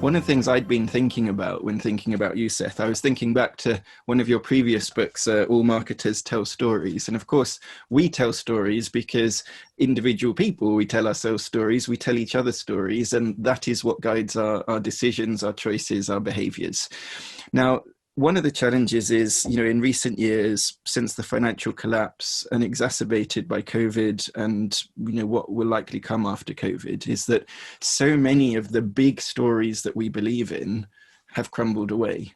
One of the things I'd been thinking about when thinking about you, Seth, I was thinking back to one of your previous books, All Marketers Tell Stories. And of course, we tell stories because individual people, we tell ourselves stories, we tell each other stories, and that is what guides our decisions, our choices, our behaviors. Now, one of the challenges is, in recent years, since the financial collapse and exacerbated by COVID and, what will likely come after COVID, is that so many of the big stories that we believe in have crumbled away.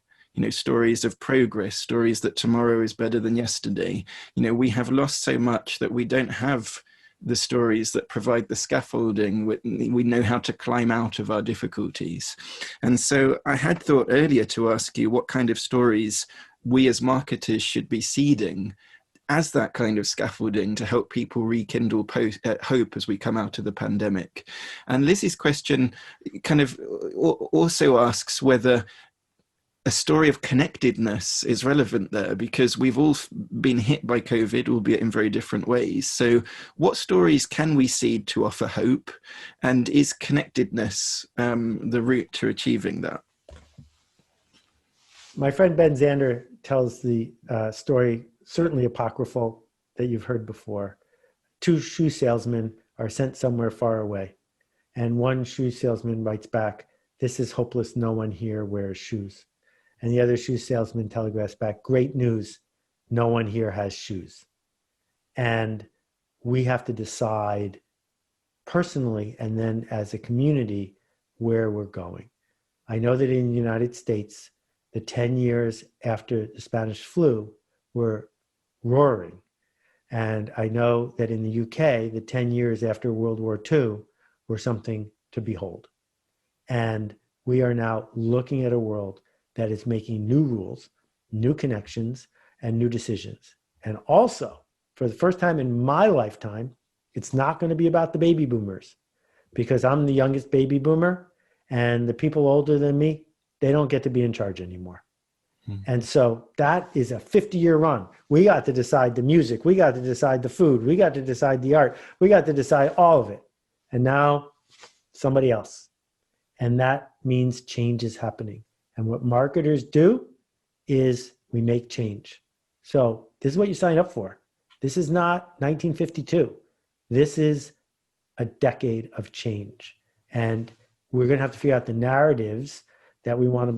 Stories of progress, stories that tomorrow is better than yesterday. We have lost so much that we don't have the stories that provide the scaffolding. We know how to climb out of our difficulties. And so I had thought earlier to ask you what kind of stories we as marketers should be seeding as that kind of scaffolding to help people rekindle hope as we come out of the pandemic. And Lizzie's question kind of also asks whether a story of connectedness is relevant there, because we've all been hit by COVID, albeit in very different ways. So what stories can we seed to offer hope? And is connectedness the route to achieving that? My friend Ben Zander tells the story, certainly apocryphal, that you've heard before. Two shoe salesmen are sent somewhere far away. And one shoe salesman writes back, "This is hopeless, no one here wears shoes." And the other shoe salesman telegraphs back, "Great news, no one here has shoes." And we have to decide personally and then as a community where we're going. I know that in the United States, the 10 years after the Spanish flu were roaring. And I know that in the UK, the 10 years after World War II were something to behold. And we are now looking at a world that is making new rules, new connections, and new decisions. And also, for the first time in my lifetime, it's not going to be about the baby boomers, because I'm the youngest baby boomer, and the people older than me, they don't get to be in charge anymore. And so that is a 50-year run. We got to decide the music. We got to decide the food. We got to decide the art. We got to decide all of it. And now somebody else. And that means change is happening. And what marketers do is we make change. So this is what you sign up for. This is not 1952. This is a decade of change. And we're going to have to figure out the narratives that we want to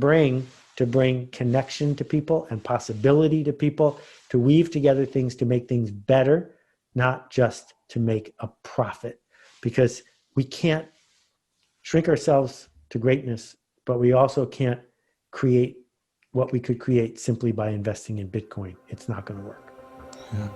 bring connection to people and possibility to people, to weave together things to make things better, not just to make a profit. Because we can't shrink ourselves to greatness, but we also can't create what we could create simply by investing in Bitcoin. It's not going to work. Yeah.